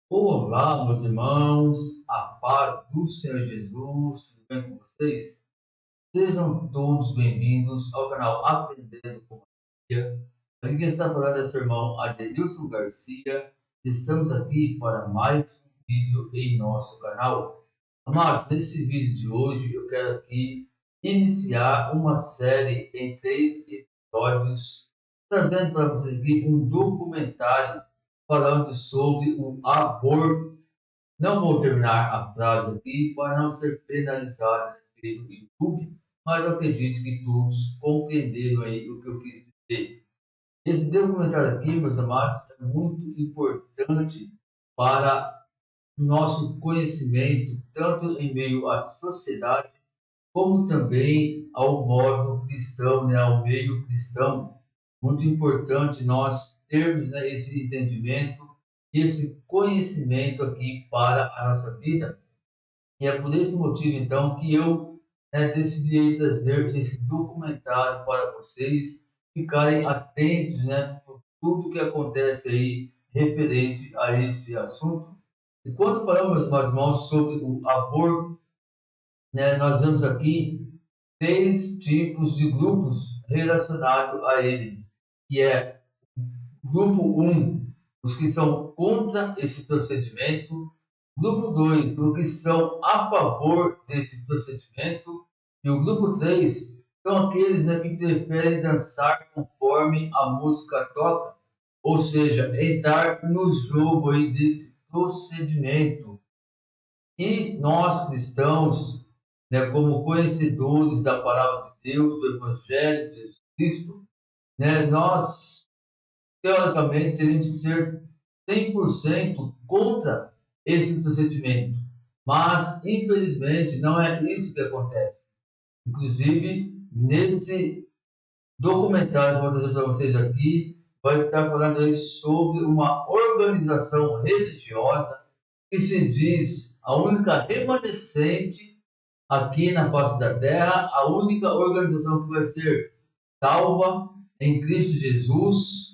Olá, meus irmãos, a paz do Senhor Jesus, tudo bem com vocês? Sejam todos bem-vindos ao canal Aprendendo com Maria. Aqui quem está falando é seu irmão Adenilson Garcia. Estamos aqui para mais um vídeo em nosso canal. Amados, nesse vídeo de hoje eu quero aqui iniciar uma série em 3 episódios, trazendo para vocês aqui um documentário falando sobre o aborto. Não vou terminar a frase aqui para não ser penalizado pelo YouTube, mas eu acredito que todos compreenderam aí o que eu quis dizer. Esse documentário aqui, meus amados, é muito importante para nosso conhecimento, tanto em meio à sociedade, como também ao modo cristão, né, ao meio cristão. Muito importante nós termos, né, esse entendimento, esse conhecimento aqui para a nossa vida. E é por esse motivo, então, que eu decidi trazer esse documentário para vocês ficarem atentos, né, por tudo que acontece aí referente a este assunto. E quando falamos, meus irmãos, sobre o aborto, né, nós vemos aqui 3 tipos de grupos relacionados a ele, que é grupo um, os que são contra esse procedimento; grupo 2, os que são a favor desse procedimento; e o grupo 3 são aqueles, né, que preferem dançar conforme a música toca, ou seja, entrar no jogo aí desse procedimento. E nós cristãos, né, como conhecedores da palavra de Deus, do Evangelho de Jesus Cristo, né, nós teoricamente teríamos que ser 100% contra esse procedimento. Mas, infelizmente, não é isso que acontece. Inclusive, nesse documentário que eu vou trazer para vocês aqui, vai estar falando aí sobre uma organização religiosa que se diz a única remanescente aqui na face da Terra, a única organização que vai ser salva em Cristo Jesus,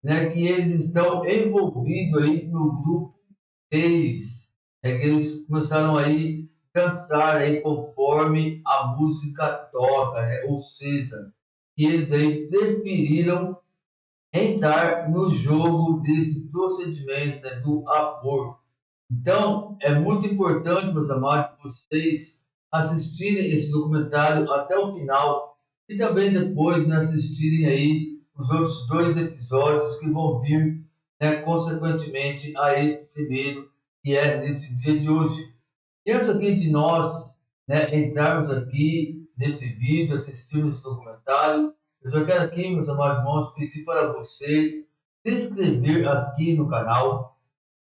né, que eles estão envolvidos aí no grupo 3, que eles começaram aí dançar aí conforme a música toca, né, ou seja, que eles aí preferiram entrar no jogo desse procedimento, né, do aborto. Então, é muito importante, meus amados, vocês assistirem esse documentário até o final e também depois, né, assistirem aí os outros 2 episódios que vão vir, né, consequentemente a este primeiro, que é nesse dia de hoje. E antes aqui de nós, né, entrarmos aqui nesse vídeo, assistirmos esse documentário, eu já quero aqui, meus amados irmãos, pedir para você se inscrever aqui no canal.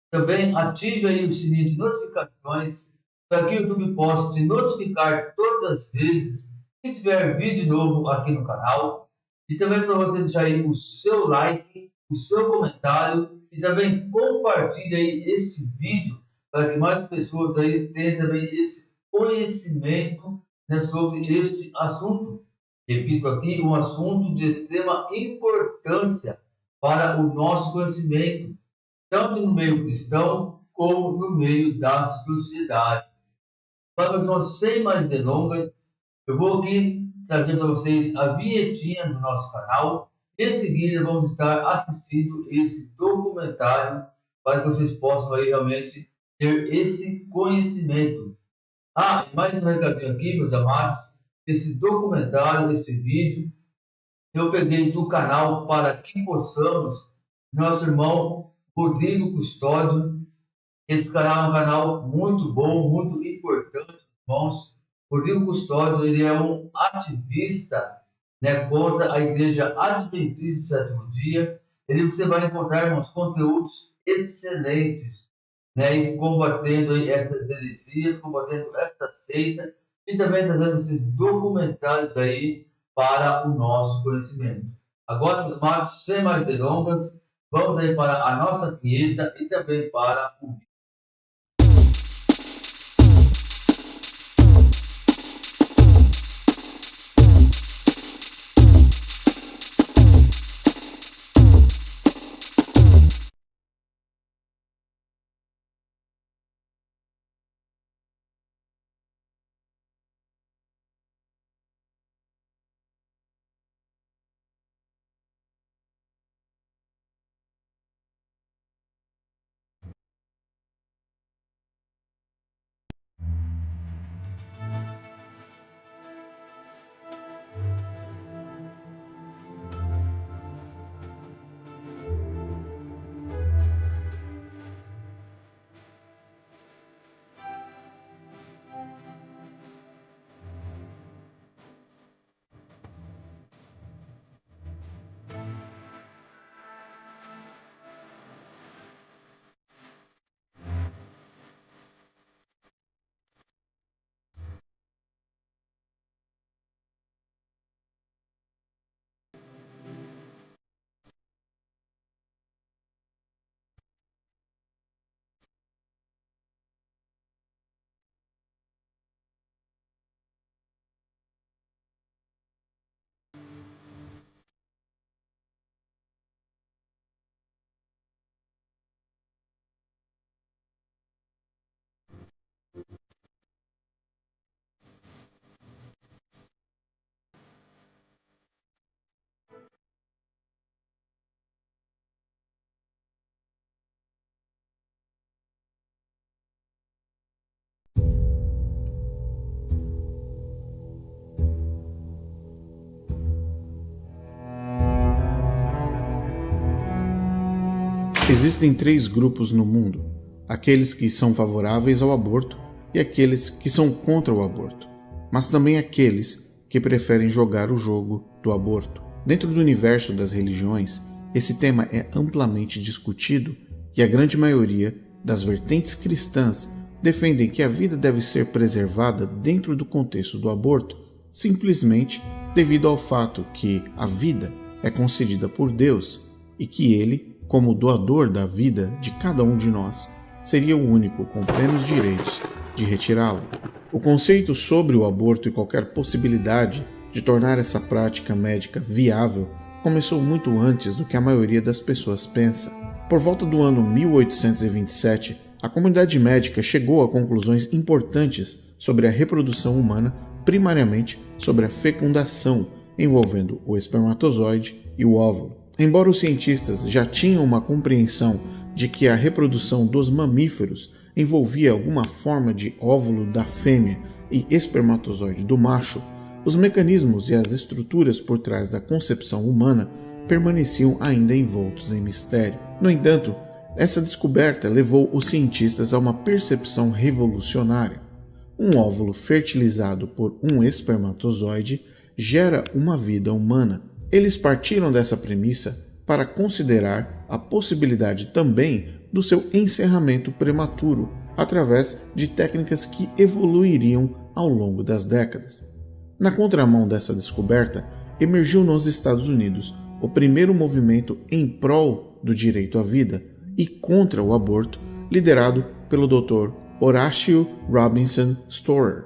Também ative aí o sininho de notificações para que o YouTube possa te notificar todas as vezes que tiver vídeo novo aqui no canal. E também para você deixar aí o seu like, o seu comentário e também compartilhe aí este vídeo para que mais pessoas aí tenham também esse conhecimento, né, sobre este assunto. Repito aqui, um assunto de extrema importância para o nosso conhecimento, tanto no meio cristão como no meio da sociedade. Para nós, sem mais delongas, eu vou aqui trazer para vocês a vinhetinha do nosso canal. Em seguida, vamos estar assistindo esse documentário para que vocês possam aí realmente ter esse conhecimento. Ah, e mais um recadinho aqui, meus amados. Esse documentário, esse vídeo, eu peguei do canal para que possamos, nosso irmão Rodrigo Custódio. Esse canal é um canal muito bom, muito importante, irmãos. Rodrigo Custódio, ele é um ativista, né, contra a Igreja Adventista do Sétimo Dia. Você vai encontrar, irmãos, conteúdos excelentes, né, e combatendo aí essas heresias, combatendo esta seita e também trazendo esses documentários aí para o nosso conhecimento. Agora, meus amados, sem mais delongas, vamos aí para a nossa vinheta e também para o Existem 3 grupos no mundo: aqueles que são favoráveis ao aborto e aqueles que são contra o aborto, mas também aqueles que preferem jogar o jogo do aborto. Dentro do universo das religiões, esse tema é amplamente discutido e a grande maioria das vertentes cristãs defendem que a vida deve ser preservada dentro do contexto do aborto, simplesmente devido ao fato que a vida é concedida por Deus e que Ele, como doador da vida de cada um de nós, seria o único com plenos direitos de retirá-la. O conceito sobre o aborto e qualquer possibilidade de tornar essa prática médica viável começou muito antes do que a maioria das pessoas pensa. Por volta do ano 1827, a comunidade médica chegou a conclusões importantes sobre a reprodução humana, primariamente sobre a fecundação, envolvendo o espermatozoide e o óvulo. Embora os cientistas já tinham uma compreensão de que a reprodução dos mamíferos envolvia alguma forma de óvulo da fêmea e espermatozoide do macho, os mecanismos e as estruturas por trás da concepção humana permaneciam ainda envoltos em mistério. No entanto, essa descoberta levou os cientistas a uma percepção revolucionária. Um óvulo fertilizado por um espermatozoide gera uma vida humana. Eles partiram dessa premissa para considerar a possibilidade também do seu encerramento prematuro, através de técnicas que evoluiriam ao longo das décadas. Na contramão dessa descoberta, emergiu nos Estados Unidos o primeiro movimento em prol do direito à vida e contra o aborto, liderado pelo Dr. Horatio Robinson Storer,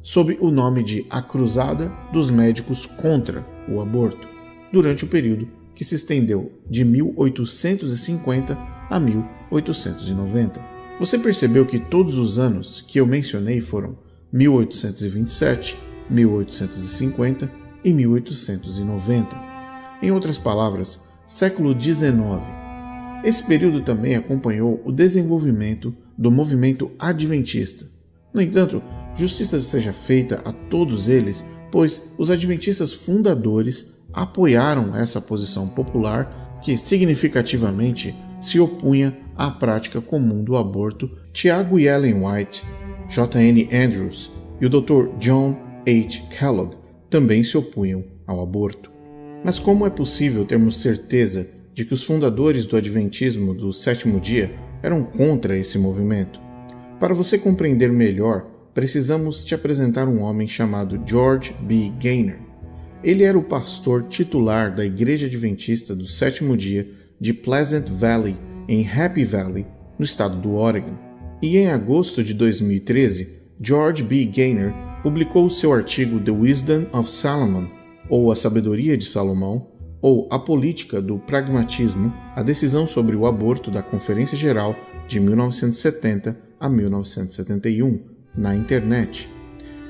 sob o nome de A Cruzada dos Médicos contra o Aborto, durante o período que se estendeu de 1850 a 1890. Você percebeu que todos os anos que eu mencionei foram 1827, 1850 e 1890. Em outras palavras, século XIX. Esse período também acompanhou o desenvolvimento do movimento adventista. No entanto, justiça seja feita a todos eles, pois os adventistas fundadores apoiaram essa posição popular que significativamente se opunha à prática comum do aborto. Tiago e Ellen White, J.N. Andrews e o Dr. John H. Kellogg também se opunham ao aborto. Mas como é possível termos certeza de que os fundadores do Adventismo do Sétimo Dia eram contra esse movimento? Para você compreender melhor, precisamos te apresentar um homem chamado George B. Gaynor. Ele era o pastor titular da Igreja Adventista do Sétimo Dia de Pleasant Valley, em Happy Valley, no estado do Oregon. E em agosto de 2013, George B. Gaynor publicou seu artigo The Wisdom of Solomon, ou A Sabedoria de Salomão, ou A Política do Pragmatismo, a decisão sobre o aborto da Conferência Geral de 1970 a 1971, na internet.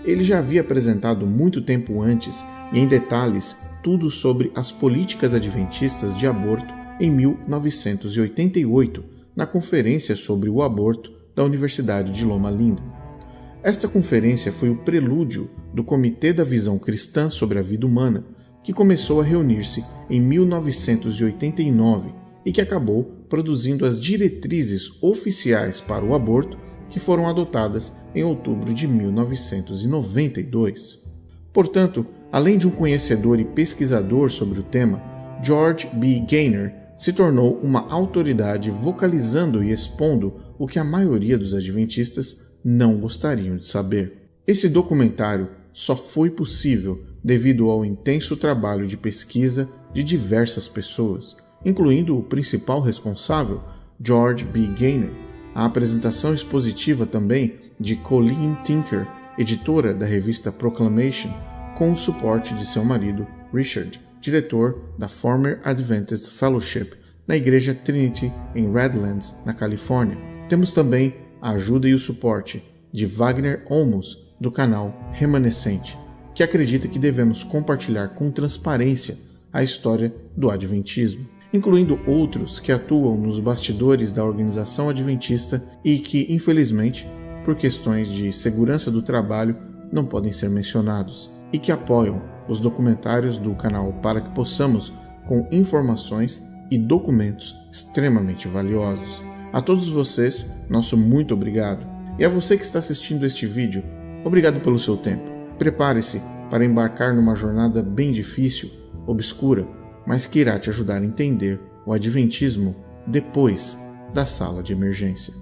Ele já havia apresentado muito tempo antes e em detalhes tudo sobre as políticas adventistas de aborto em 1988, na Conferência sobre o Aborto da Universidade de Loma Linda. Esta conferência foi o prelúdio do Comitê da Visão Cristã sobre a Vida Humana, que começou a reunir-se em 1989 e que acabou produzindo as diretrizes oficiais para o aborto que foram adotadas em outubro de 1992. Portanto, além de um conhecedor e pesquisador sobre o tema, George B. Gaynor se tornou uma autoridade vocalizando e expondo o que a maioria dos adventistas não gostariam de saber. Esse documentário só foi possível devido ao intenso trabalho de pesquisa de diversas pessoas, incluindo o principal responsável, George B. Gaynor, a apresentação expositiva também de Colleen Tinker, editora da revista Proclamation, com o suporte de seu marido, Richard, diretor da Former Adventist Fellowship na Igreja Trinity em Redlands, na Califórnia. Temos também a ajuda e o suporte de Wagner Olmos, do canal Remanescente, que acredita que devemos compartilhar com transparência a história do Adventismo, incluindo outros que atuam nos bastidores da organização adventista e que, infelizmente, por questões de segurança do trabalho, não podem ser mencionados, e que apoiam os documentários do canal para que possamos, com informações e documentos extremamente valiosos. A todos vocês, nosso muito obrigado. E a você que está assistindo este vídeo, obrigado pelo seu tempo. Prepare-se para embarcar numa jornada bem difícil, obscura, mas que irá te ajudar a entender o Adventismo depois da sala de emergência.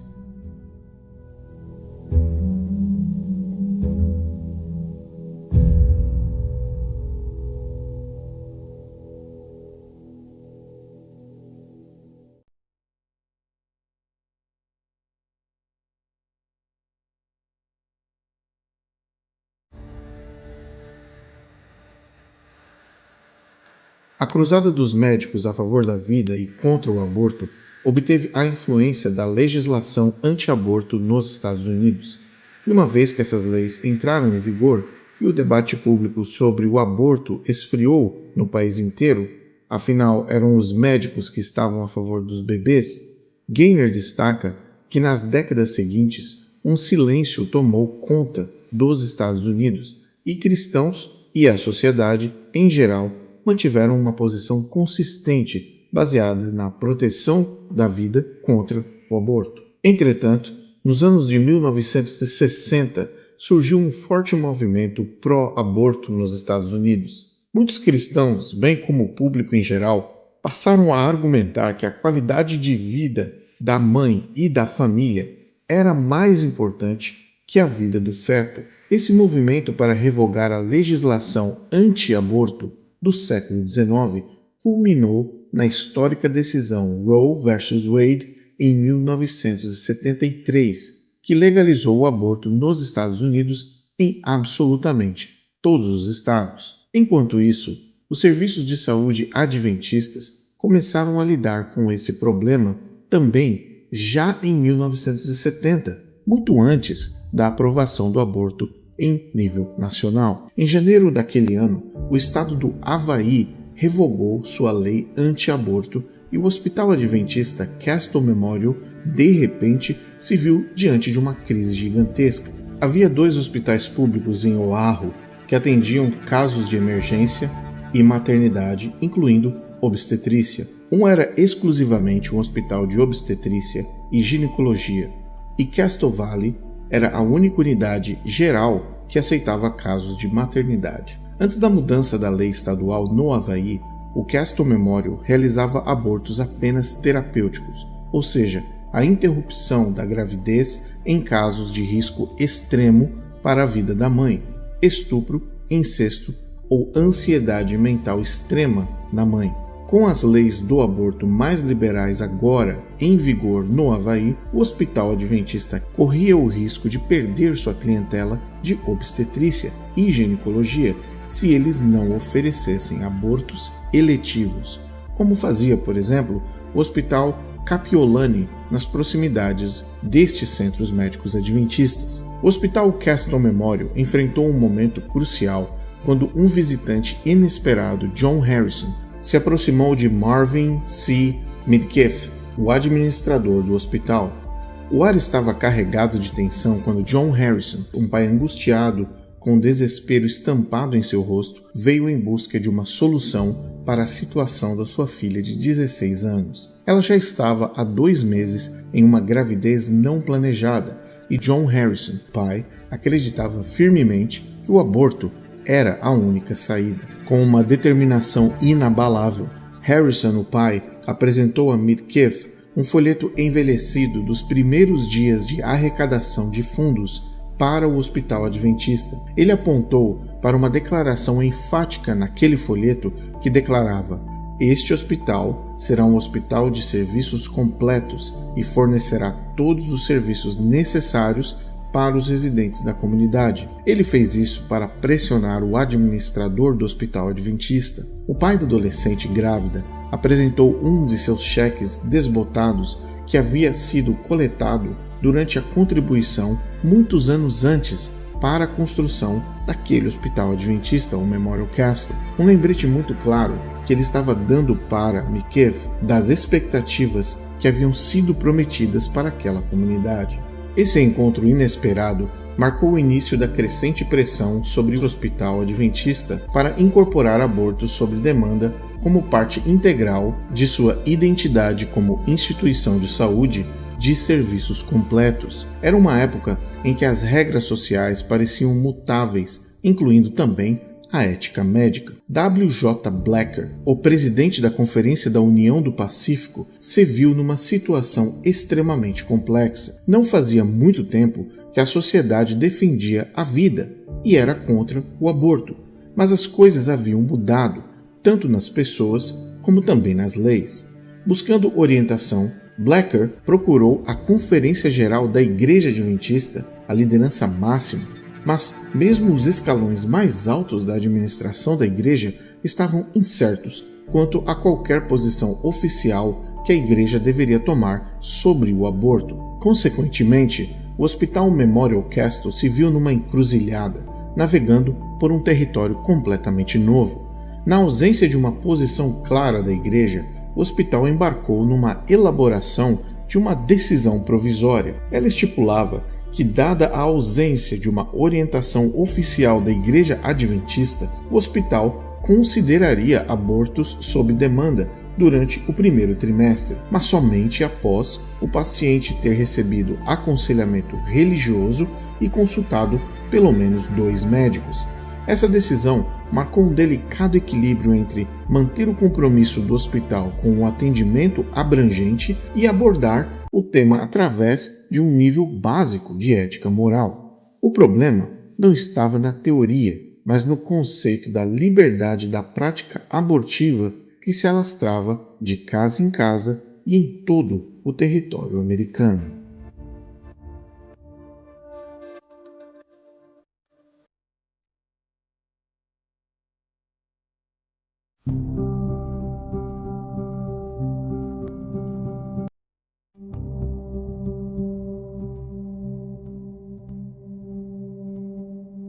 A cruzada dos médicos a favor da vida e contra o aborto obteve a influência da legislação anti-aborto nos Estados Unidos. E uma vez que essas leis entraram em vigor e o debate público sobre o aborto esfriou no país inteiro, afinal eram os médicos que estavam a favor dos bebês, Gaynor destaca que nas décadas seguintes um silêncio tomou conta dos Estados Unidos e cristãos e a sociedade em geral mantiveram uma posição consistente baseada na proteção da vida contra o aborto. Entretanto, nos anos de 1960, surgiu um forte movimento pró-aborto nos Estados Unidos. Muitos cristãos, bem como o público em geral, passaram a argumentar que a qualidade de vida da mãe e da família era mais importante que a vida do feto. Esse movimento para revogar a legislação anti-aborto do século XIX culminou na histórica decisão Roe vs. Wade em 1973, que legalizou o aborto nos Estados Unidos em absolutamente todos os estados. Enquanto isso, os serviços de saúde adventistas começaram a lidar com esse problema também já em 1970, muito antes da aprovação do aborto em nível nacional. Em janeiro daquele ano, o estado do Havaí revogou sua lei anti-aborto e o Hospital Adventista Castle Memorial, de repente, se viu diante de uma crise gigantesca. Havia 2 hospitais públicos em Oahu que atendiam casos de emergência e maternidade, incluindo obstetrícia. Um era exclusivamente um hospital de obstetrícia e ginecologia, e Castle Valley era a única unidade geral que aceitava casos de maternidade. Antes da mudança da lei estadual no Havaí, o Castle Memorial realizava abortos apenas terapêuticos, ou seja, a interrupção da gravidez em casos de risco extremo para a vida da mãe, estupro, incesto ou ansiedade mental extrema na mãe. Com as leis do aborto mais liberais agora em vigor no Havaí, o Hospital Adventista corria o risco de perder sua clientela de obstetrícia e ginecologia se eles não oferecessem abortos eletivos, como fazia, por exemplo, o Hospital Kapiolani nas proximidades destes centros médicos adventistas. O Hospital Castle Memorial enfrentou um momento crucial quando um visitante inesperado, John Harrison, se aproximou de Marvin C. Midkiff, o administrador do hospital. O ar estava carregado de tensão quando John Harrison, um pai angustiado, com desespero estampado em seu rosto, veio em busca de uma solução para a situação da sua filha de 16 anos. Ela já estava há 2 meses em uma gravidez não planejada e John Harrison, pai, acreditava firmemente que o aborto era a única saída. Com uma determinação inabalável, Harrison, o pai, apresentou a Midkiff um folheto envelhecido dos primeiros dias de arrecadação de fundos para o Hospital Adventista. Ele apontou para uma declaração enfática naquele folheto que declarava: "Este hospital será um hospital de serviços completos e fornecerá todos os serviços necessários para os residentes da comunidade." Ele fez isso para pressionar o administrador do Hospital Adventista. O pai da adolescente grávida apresentou um de seus cheques desbotados que havia sido coletado durante a contribuição muitos anos antes para a construção daquele Hospital Adventista, o Memorial Castle. Um lembrete muito claro que ele estava dando para Midkiff das expectativas que haviam sido prometidas para aquela comunidade. Esse encontro inesperado marcou o início da crescente pressão sobre o Hospital Adventista para incorporar abortos sob demanda como parte integral de sua identidade como instituição de saúde de serviços completos. Era uma época em que as regras sociais pareciam mutáveis, incluindo também a ética médica. W. J. Blacker, o presidente da Conferência da União do Pacífico, se viu numa situação extremamente complexa. Não fazia muito tempo que a sociedade defendia a vida e era contra o aborto, mas as coisas haviam mudado, tanto nas pessoas como também nas leis. Buscando orientação, Blacker procurou a Conferência Geral da Igreja Adventista, a liderança máxima, mas mesmo os escalões mais altos da administração da igreja estavam incertos quanto a qualquer posição oficial que a igreja deveria tomar sobre o aborto. Consequentemente, o Hospital Memorial Castle se viu numa encruzilhada, navegando por um território completamente novo. Na ausência de uma posição clara da igreja, o hospital embarcou numa elaboração de uma decisão provisória. Ela estipulava que, dada a ausência de uma orientação oficial da Igreja Adventista, o hospital consideraria abortos sob demanda durante o primeiro trimestre, mas somente após o paciente ter recebido aconselhamento religioso e consultado pelo menos 2 médicos. Essa decisão marcou um delicado equilíbrio entre manter o compromisso do hospital com o atendimento abrangente e abordar o tema através de um nível básico de ética moral. O problema não estava na teoria, mas no conceito da liberdade da prática abortiva que se alastrava de casa em casa e em todo o território americano.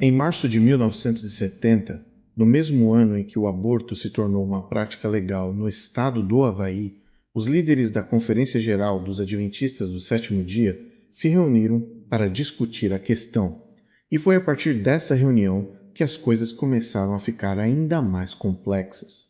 Em março de 1970, no mesmo ano em que o aborto se tornou uma prática legal no estado do Havaí, os líderes da Conferência Geral dos Adventistas do Sétimo Dia se reuniram para discutir a questão. E foi a partir dessa reunião que as coisas começaram a ficar ainda mais complexas.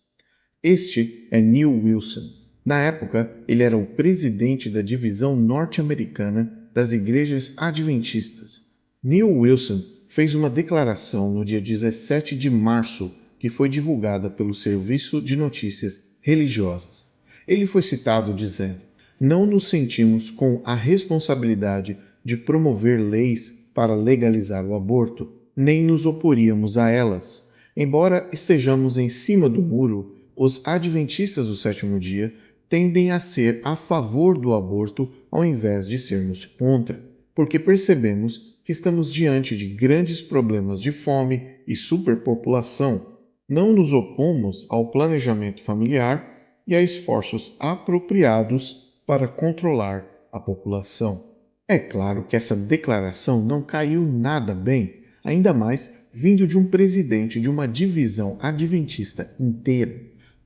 Este é Neil Wilson. Na época, ele era o presidente da divisão norte-americana das igrejas adventistas. Neil Wilson fez uma declaração no dia 17 de março que foi divulgada pelo Serviço de Notícias Religiosas. Ele foi citado dizendo: "Não nos sentimos com a responsabilidade de promover leis para legalizar o aborto, nem nos oporíamos a elas. Embora estejamos em cima do muro, os adventistas do sétimo dia tendem a ser a favor do aborto ao invés de sermos contra, porque percebemos que estamos diante de grandes problemas de fome e superpopulação. Não nos opomos ao planejamento familiar e a esforços apropriados para controlar a população." É claro que essa declaração não caiu nada bem, ainda mais vindo de um presidente de uma divisão adventista inteira.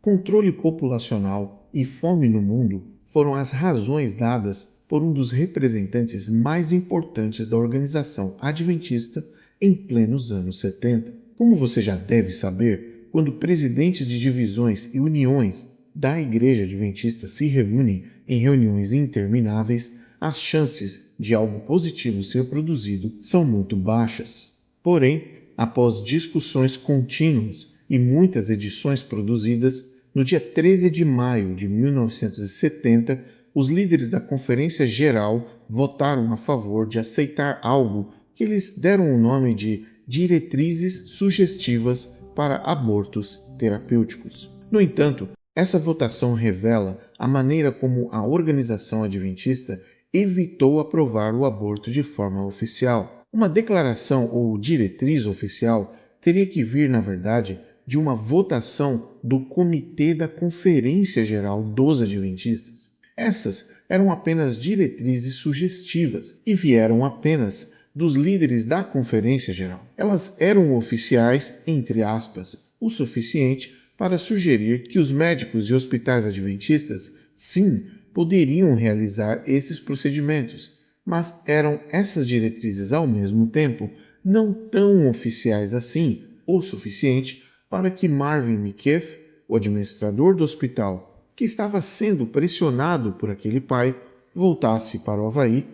Controle populacional e fome no mundo foram as razões dadas por um dos representantes mais importantes da organização adventista em plenos anos 70. Como você já deve saber, quando presidentes de divisões e uniões da Igreja Adventista se reúnem em reuniões intermináveis, as chances de algo positivo ser produzido são muito baixas. Porém, após discussões contínuas e muitas edições produzidas, no dia 13 de maio de 1970, os líderes da Conferência Geral votaram a favor de aceitar algo que eles deram o nome de Diretrizes Sugestivas para Abortos Terapêuticos. No entanto, essa votação revela a maneira como a organização adventista evitou aprovar o aborto de forma oficial. Uma declaração ou diretriz oficial teria que vir, na verdade, de uma votação do Comitê da Conferência Geral dos Adventistas. Essas eram apenas diretrizes sugestivas e vieram apenas dos líderes da Conferência Geral. Elas eram oficiais, entre aspas, o suficiente para sugerir que os médicos e hospitais adventistas, sim, poderiam realizar esses procedimentos, mas eram essas diretrizes ao mesmo tempo não tão oficiais assim o suficiente para que Marvin McKeith, o administrador do hospital, que estava sendo pressionado por aquele pai, voltasse para o Havaí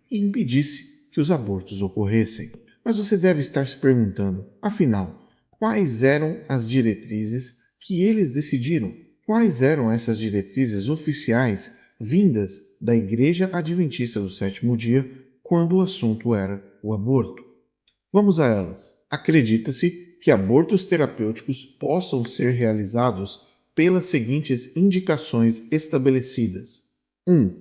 e impedisse que os abortos ocorressem. Mas você deve estar se perguntando, afinal, quais eram as diretrizes que eles decidiram? Quais eram essas diretrizes oficiais vindas da Igreja Adventista do Sétimo Dia quando o assunto era o aborto? Vamos a elas. Acredita-se que abortos terapêuticos possam ser realizados pelas seguintes indicações estabelecidas. 1.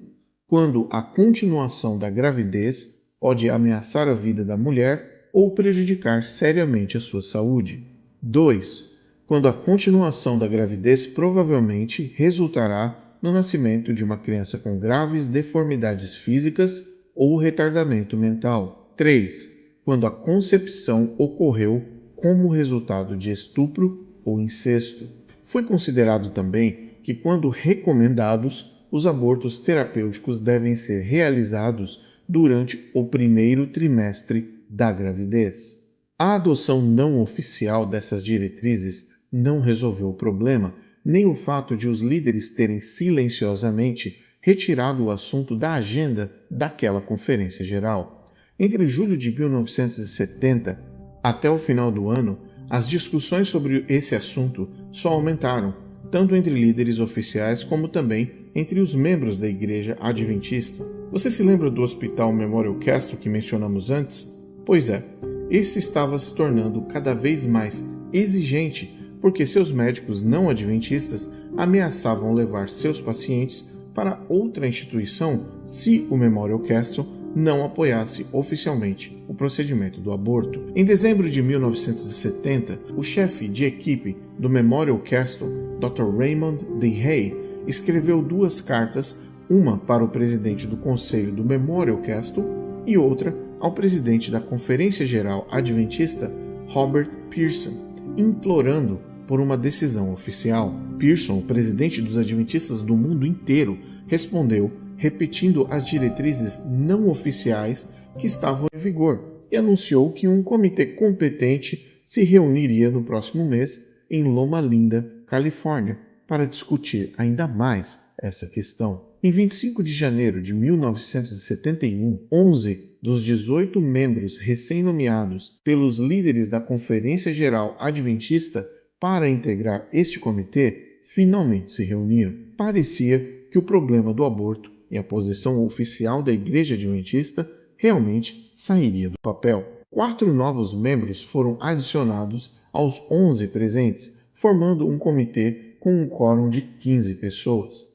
Quando a continuação da gravidez pode ameaçar a vida da mulher ou prejudicar seriamente a sua saúde. 2. Quando a continuação da gravidez provavelmente resultará no nascimento de uma criança com graves deformidades físicas ou retardamento mental. 3. Quando a concepção ocorreu como resultado de estupro ou incesto. Foi considerado também que, quando recomendados, os abortos terapêuticos devem ser realizados durante o primeiro trimestre da gravidez. A adoção não oficial dessas diretrizes não resolveu o problema, nem o fato de os líderes terem silenciosamente retirado o assunto da agenda daquela conferência geral. Entre julho de 1970 até o final do ano, as discussões sobre esse assunto só aumentaram, tanto entre líderes oficiais como também entre os membros da Igreja Adventista. Você se lembra do Hospital Memorial Castle que mencionamos antes? Pois é, esse estava se tornando cada vez mais exigente porque seus médicos não adventistas ameaçavam levar seus pacientes para outra instituição se o Memorial Castle não apoiasse oficialmente o procedimento do aborto. Em dezembro de 1970, o chefe de equipe do Memorial Castle, Dr. Raymond D. Hay, escreveu 2 cartas, uma para o presidente do conselho do Memorial Castle e outra ao presidente da Conferência Geral Adventista, Robert Pearson, implorando por uma decisão oficial. Pearson, o presidente dos adventistas do mundo inteiro, respondeu repetindo as diretrizes não oficiais que estavam em vigor e anunciou que um comitê competente se reuniria no próximo mês em Loma Linda, Califórnia, para discutir ainda mais essa questão. Em 25 de janeiro de 1971, 11 dos 18 membros recém-nomeados pelos líderes da Conferência Geral Adventista para integrar este comitê finalmente se reuniram. Parecia que o problema do aborto e a posição oficial da Igreja Adventista realmente sairia do papel. 4 novos membros foram adicionados aos 11 presentes, formando um comitê com um quórum de 15 pessoas.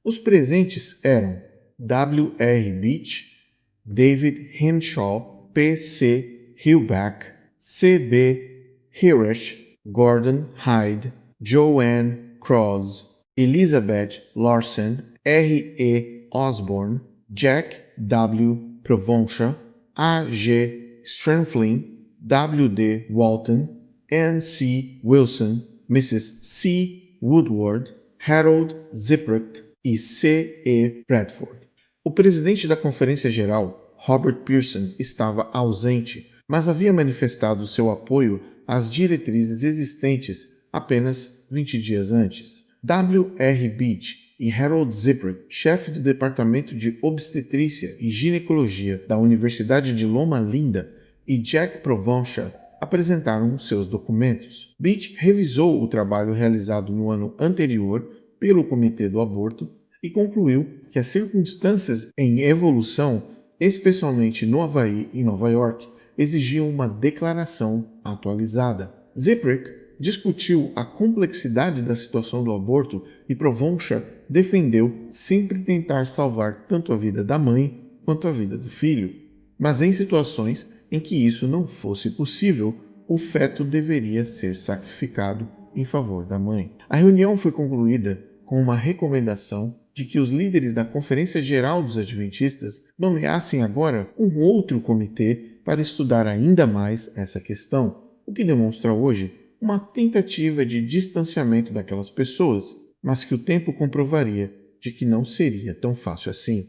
Os presentes eram W. R. Beach, David Henshaw, P. C. Hillback, C. B. Hirsch, Gordon Hyde, Joanne Cross, Elizabeth Larsen, R. E. Osborne, Jack W. Provonsha, A. G. Strenflin, W. D. Walton, N. C. Wilson, Mrs. C. Woodward, Harold Zipprecht e C. E. Bradford. O presidente da Conferência Geral, Robert Pearson, estava ausente, mas havia manifestado seu apoio às diretrizes existentes apenas 20 dias antes. W. R. Beach e Harold Zipprecht, chefe do Departamento de Obstetrícia e Ginecologia da Universidade de Loma Linda, e Jack Provonsha apresentaram seus documentos. Beach revisou o trabalho realizado no ano anterior pelo Comitê do Aborto e concluiu que as circunstâncias em evolução, especialmente no Havaí e Nova York, exigiam uma declaração atualizada. Zipprecht discutiu a complexidade da situação do aborto e Provonsha defendeu sempre tentar salvar tanto a vida da mãe quanto a vida do filho. Mas em situações em que isso não fosse possível, o feto deveria ser sacrificado em favor da mãe. A reunião foi concluída com uma recomendação de que os líderes da Conferência Geral dos Adventistas nomeassem agora um outro comitê para estudar ainda mais essa questão, o que demonstra hoje uma tentativa de distanciamento daquelas pessoas, mas que o tempo comprovaria de que não seria tão fácil assim.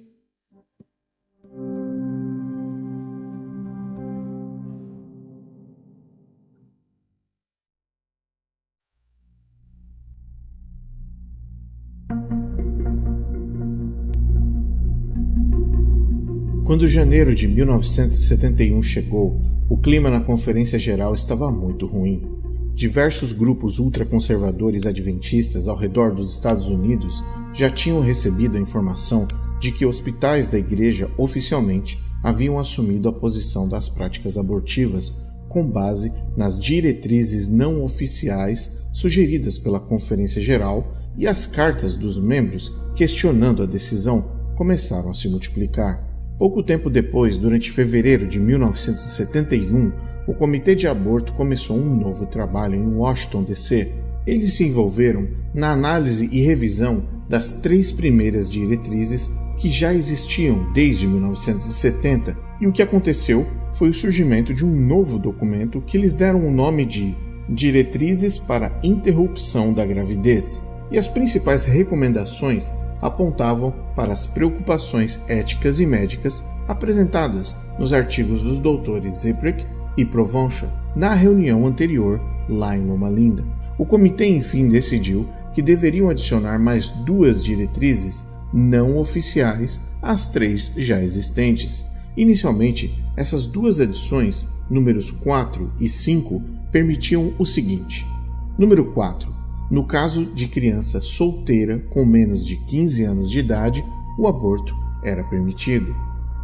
Quando janeiro de 1971 chegou, o clima na Conferência Geral estava muito ruim. Diversos grupos ultraconservadores adventistas ao redor dos Estados Unidos já tinham recebido a informação de que hospitais da igreja oficialmente haviam assumido a posição das práticas abortivas com base nas diretrizes não oficiais sugeridas pela Conferência Geral, e as cartas dos membros questionando a decisão começaram a se multiplicar. Pouco tempo depois, durante fevereiro de 1971, o Comitê de Aborto começou um novo trabalho em Washington, D.C. Eles se envolveram na análise e revisão das 3 primeiras diretrizes que já existiam desde 1970, e o que aconteceu foi o surgimento de um novo documento que eles deram o nome de Diretrizes para Interrupção da Gravidez, e as principais recomendações apontavam para as preocupações éticas e médicas apresentadas nos artigos dos doutores Ziprick e Provencher na reunião anterior lá em Loma Linda. O comitê enfim decidiu que deveriam adicionar mais 2 diretrizes não oficiais às 3 já existentes. Inicialmente, essas 2 adições, números 4 e 5, permitiam o seguinte: número 4. No caso de criança solteira com menos de 15 anos de idade, o aborto era permitido.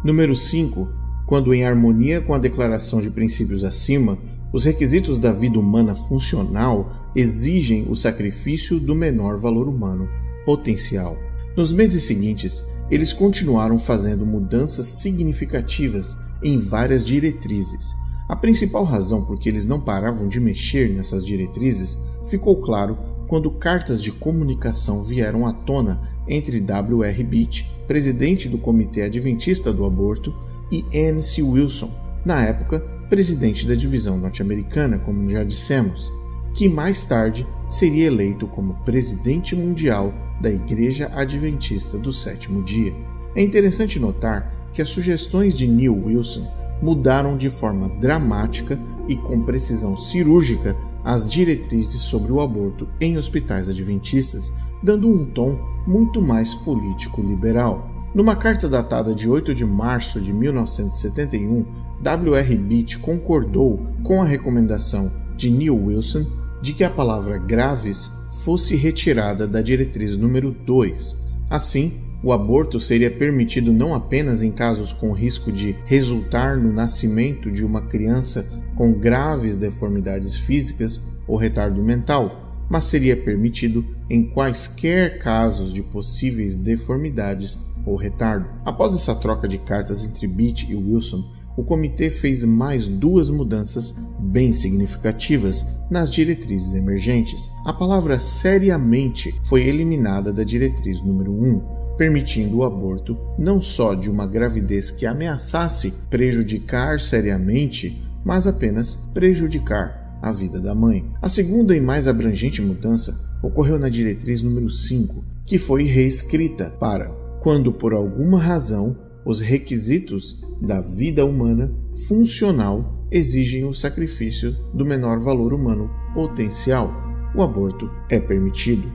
Número 5. Quando em harmonia com a declaração de princípios acima, os requisitos da vida humana funcional exigem o sacrifício do menor valor humano potencial. Nos meses seguintes, eles continuaram fazendo mudanças significativas em várias diretrizes. A principal razão por que eles não paravam de mexer nessas diretrizes ficou claro quando cartas de comunicação vieram à tona entre W.R. Beach, presidente do Comitê Adventista do Aborto, e N.C. Wilson, na época presidente da divisão norte-americana, como já dissemos, que mais tarde seria eleito como presidente mundial da Igreja Adventista do Sétimo Dia. É interessante notar que as sugestões de Neil Wilson mudaram de forma dramática e com precisão cirúrgica as diretrizes sobre o aborto em hospitais adventistas, dando um tom muito mais político-liberal. Numa carta datada de 8 de março de 1971, W.R. Beach concordou com a recomendação de Neil Wilson de que a palavra graves fosse retirada da diretriz número 2. Assim, o aborto seria permitido não apenas em casos com risco de resultar no nascimento de uma criança com graves deformidades físicas ou retardo mental, mas seria permitido em quaisquer casos de possíveis deformidades ou retardo. Após essa troca de cartas entre Beach e Wilson, o comitê fez mais 2 mudanças bem significativas nas diretrizes emergentes. A palavra seriamente foi eliminada da diretriz número 1, permitindo o aborto não só de uma gravidez que ameaçasse prejudicar seriamente, mas apenas prejudicar a vida da mãe. A segunda e mais abrangente mudança ocorreu na diretriz número 5, que foi reescrita para quando por alguma razão os requisitos da vida humana funcional exigem o sacrifício do menor valor humano potencial, o aborto é permitido.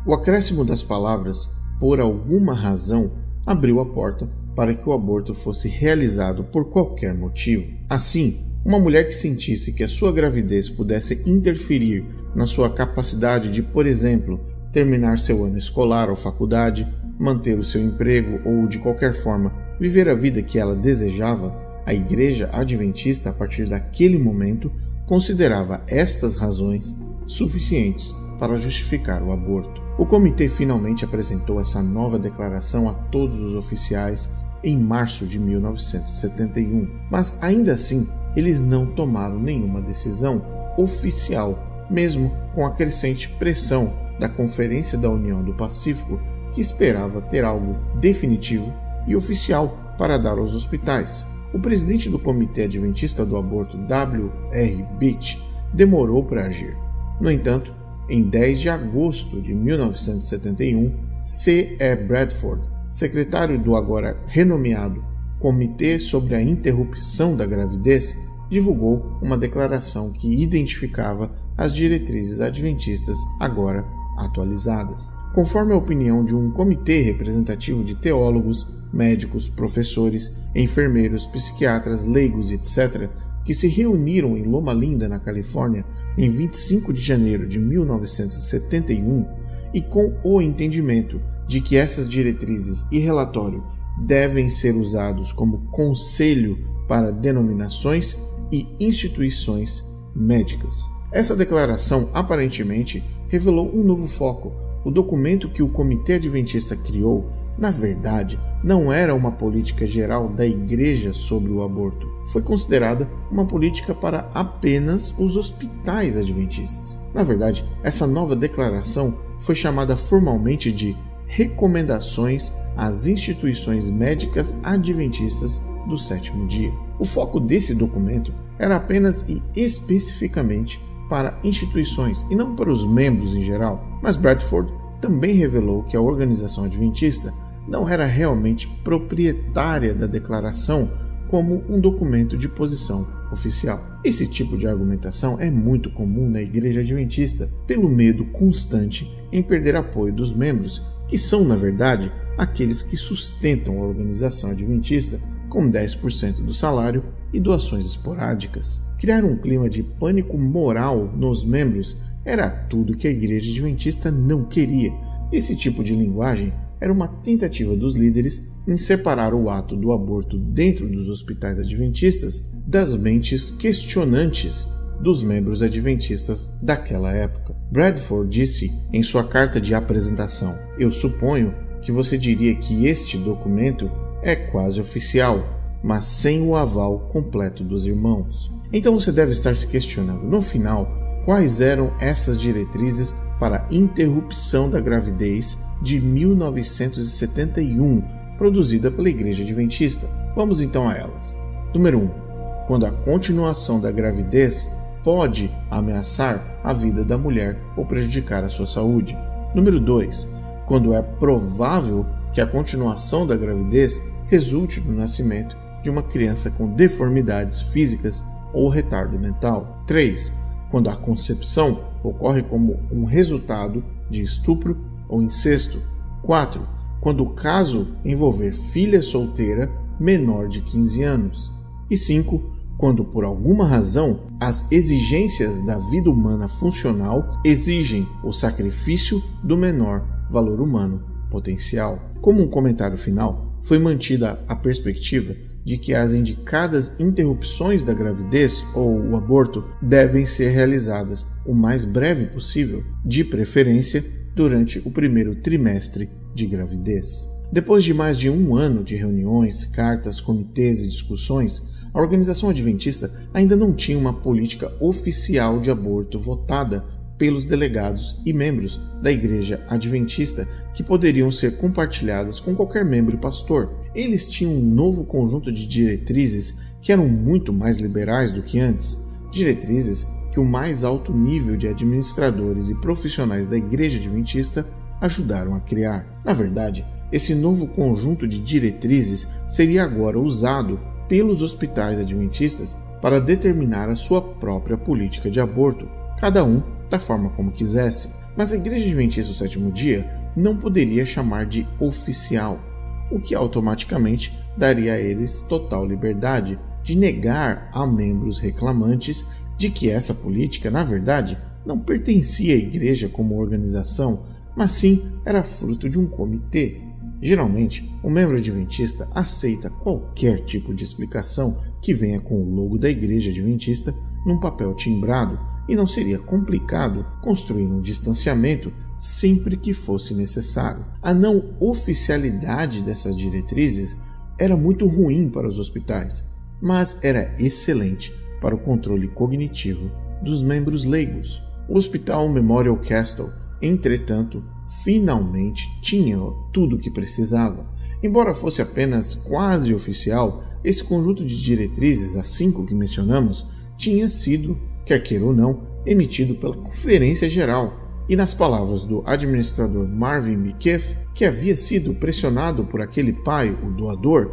O acréscimo das palavras por alguma razão abriu a porta para que o aborto fosse realizado por qualquer motivo. Assim, uma mulher que sentisse que a sua gravidez pudesse interferir na sua capacidade de, por exemplo, terminar seu ano escolar ou faculdade, manter o seu emprego ou, de qualquer forma, viver a vida que ela desejava, a Igreja Adventista, a partir daquele momento, considerava estas razões suficientes para justificar o aborto. O comitê finalmente apresentou essa nova declaração a todos os oficiais em março de 1971, mas ainda assim eles não tomaram nenhuma decisão oficial, mesmo com a crescente pressão da Conferência da União do Pacífico, que esperava ter algo definitivo e oficial para dar aos hospitais. O presidente do Comitê Adventista do Aborto, W.R. Beach, demorou para agir. No entanto, em 10 de agosto de 1971, C.E. Bradford, secretário do agora renomeado Comitê sobre a Interrupção da Gravidez, divulgou uma declaração que identificava as diretrizes adventistas agora atualizadas. conforme a opinião de um comitê representativo de teólogos, médicos, professores, enfermeiros, psiquiatras, leigos, etc., que se reuniram em Loma Linda, na Califórnia, em 25 de janeiro de 1971, e com o entendimento de que essas diretrizes e relatório devem ser usados como conselho para denominações e instituições médicas. Essa declaração aparentemente revelou um novo foco. O documento que o Comitê Adventista criou, na verdade, não era uma política geral da Igreja sobre o aborto. Foi considerada uma política para apenas os hospitais adventistas. Na verdade, essa nova declaração foi chamada formalmente de Recomendações às Instituições Médicas Adventistas do Sétimo Dia. O foco desse documento era apenas e especificamente para instituições e não para os membros em geral. Mas Bradford também revelou que a organização adventista não era realmente proprietária da declaração como um documento de posição oficial. Esse tipo de argumentação é muito comum na Igreja Adventista, pelo medo constante em perder apoio dos membros, que são, na verdade, aqueles que sustentam a organização adventista com 10% do salário e doações esporádicas. Criar um clima de pânico moral nos membros era tudo que a Igreja Adventista não queria. Esse tipo de linguagem era uma tentativa dos líderes em separar o ato do aborto dentro dos hospitais adventistas das mentes questionantes dos membros adventistas daquela época. Bradford disse em sua carta de apresentação: "Eu suponho que você diria que este documento é quase oficial, mas sem o aval completo dos irmãos." Então você deve estar se questionando, no final, quais eram essas diretrizes para a interrupção da gravidez de 1971, produzida pela Igreja Adventista. Vamos então a elas. Número 1. Quando a continuação da gravidez pode ameaçar a vida da mulher ou prejudicar a sua saúde. Número 2. Quando é provável que a continuação da gravidez resulte no nascimento de uma criança com deformidades físicas ou retardo mental. 3. Quando a concepção ocorre como um resultado de estupro ou incesto. 4. Quando o caso envolver filha solteira menor de 15 anos. E 5. Quando, por alguma razão, as exigências da vida humana funcional exigem o sacrifício do menor valor humano potencial. Como um comentário final, foi mantida a perspectiva de que as indicadas interrupções da gravidez ou o aborto devem ser realizadas o mais breve possível, de preferência durante o primeiro trimestre de gravidez. Depois de mais de um ano de reuniões, cartas, comitês e discussões, a organização adventista ainda não tinha uma política oficial de aborto votada pelos delegados e membros da Igreja Adventista que poderiam ser compartilhadas com qualquer membro e pastor. Eles tinham um novo conjunto de diretrizes que eram muito mais liberais do que antes, diretrizes que o mais alto nível de administradores e profissionais da Igreja Adventista ajudaram a criar. Na verdade, esse novo conjunto de diretrizes seria agora usado pelos hospitais adventistas para determinar a sua própria política de aborto, cada um da forma como quisesse. Mas a Igreja Adventista do Sétimo Dia não poderia chamar de oficial, o que automaticamente daria a eles total liberdade de negar a membros reclamantes de que essa política, na verdade, não pertencia à Igreja como organização, mas sim era fruto de um comitê. Geralmente, o membro adventista aceita qualquer tipo de explicação que venha com o logo da Igreja Adventista num papel timbrado, e não seria complicado construir um distanciamento sempre que fosse necessário. A não oficialidade dessas diretrizes era muito ruim para os hospitais, mas era excelente para o controle cognitivo dos membros leigos. O Hospital Memorial Castle, entretanto, finalmente tinha tudo o que precisava. Embora fosse apenas quase oficial, esse conjunto de diretrizes, as 5 que mencionamos, tinha sido, quer queira ou não, emitido pela Conferência Geral, e nas palavras do administrador Marvin McKeith, que havia sido pressionado por aquele pai, o doador,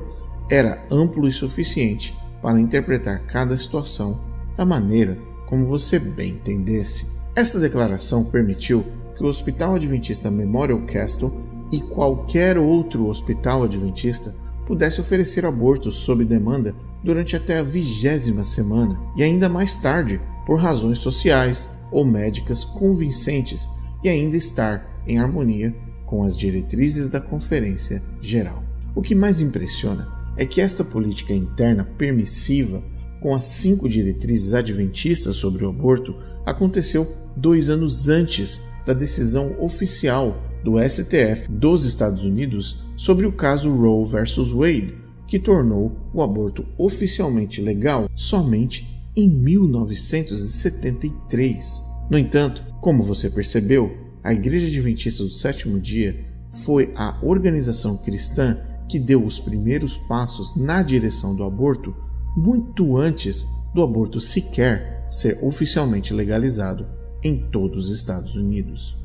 era amplo e suficiente para interpretar cada situação da maneira como você bem entendesse. Essa declaração permitiu que que o Hospital Adventista Memorial Castle e qualquer outro hospital adventista pudesse oferecer abortos sob demanda durante até a 20ª semana e ainda mais tarde, por razões sociais ou médicas convincentes, e ainda estar em harmonia com as diretrizes da Conferência Geral. O que mais impressiona é que esta política interna permissiva, com as 5 diretrizes adventistas sobre o aborto, aconteceu 2 anos antes da decisão oficial do STF dos Estados Unidos sobre o caso Roe vs. Wade, que tornou o aborto oficialmente legal somente em 1973. No entanto, como você percebeu, a Igreja Adventista do Sétimo Dia foi a organização cristã que deu os primeiros passos na direção do aborto muito antes do aborto sequer ser oficialmente legalizado em todos os Estados Unidos.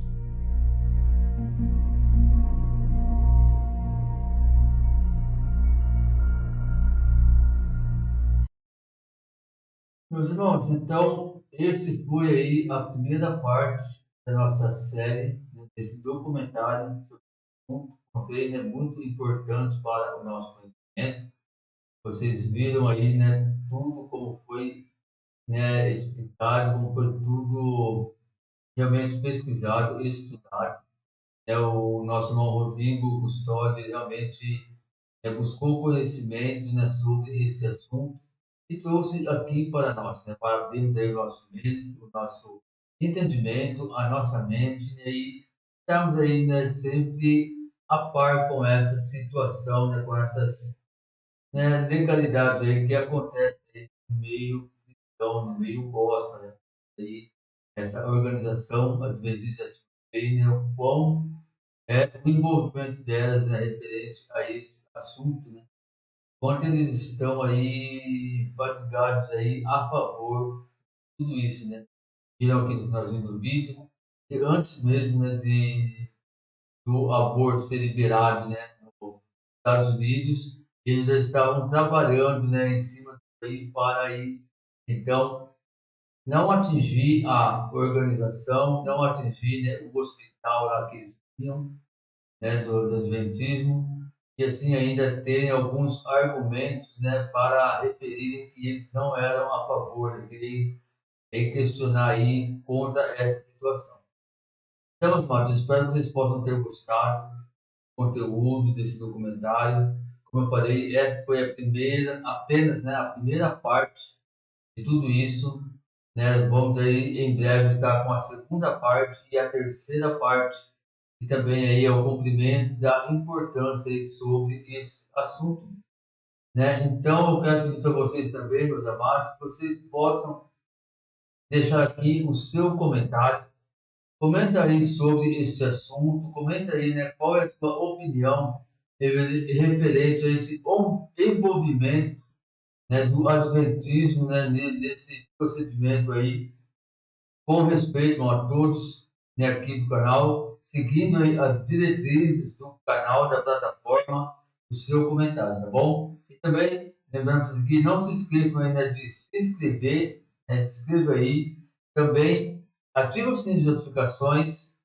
Meus irmãos, então, esse foi aí a primeira parte da nossa série, né, desse documentário, que é muito importante para o nosso conhecimento. Vocês viram aí, né, tudo como foi, né, explicado, como foi tudo realmente pesquisado, estudado. O nosso irmão Rodrigo Custódio realmente buscou conhecimento, né, sobre esse assunto e trouxe aqui para nós, né, para abrirmos aí o nosso meio, o nosso entendimento, a nossa mente, né, e estamos aí, né, sempre a par com essa situação, né, com essas, né, legalidades aí que acontecem aí no meio cristão, no meio gospel, né, aí, essa organização adventista, né, o quão o envolvimento delas, né, referente a esse assunto, né, quanto eles estão aí fatigados aí a favor de tudo isso, né? Viram aqui no finalzinho do vídeo, que antes mesmo, né, do aborto ser liberado, né, nos Estados Unidos, eles já estavam trabalhando, né, em cima disso aí para aí, então, não atingir a organização, não atingir, né, o hospital lá que eles tinham, né, do Adventismo, e assim ainda tem alguns argumentos, né, para referirem que eles não eram a favor, né, querem questionar aí contra essa situação. Então, meus amados, espero que vocês possam ter gostado do conteúdo desse documentário. Como eu falei, essa foi a primeira, apenas, né, a primeira parte de tudo isso, né? Vamos aí em breve estar com a segunda parte e a terceira parte, e também aí é o cumprimento da importância aí sobre esse assunto, né? Então eu quero pedir a vocês também, meus amados, que vocês possam deixar aqui o seu comentário. Comenta aí sobre este assunto, comenta aí, né, qual é a sua opinião referente a esse envolvimento, né, do adventismo, né, nesse procedimento aí, com respeito a todos, né, aqui do canal, seguindo aí as diretrizes do canal, da plataforma, o seu comentário, tá bom? E também, lembrando que não se esqueçam ainda de se inscrever, né, se inscreva aí, também ative o sininho de notificações,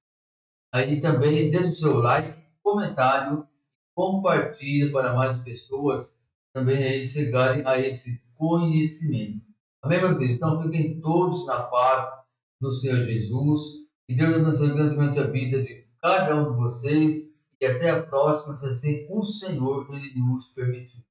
aí também deixe o seu like, comentário, compartilhe para mais pessoas também aí chegarem a esse conhecimento. Amém, meus queridos? Então fiquem todos na paz do Senhor Jesus. Que Deus abençoe grandemente a vida de cada um de vocês. E até a próxima, se assim o Senhor Ele nos permitir.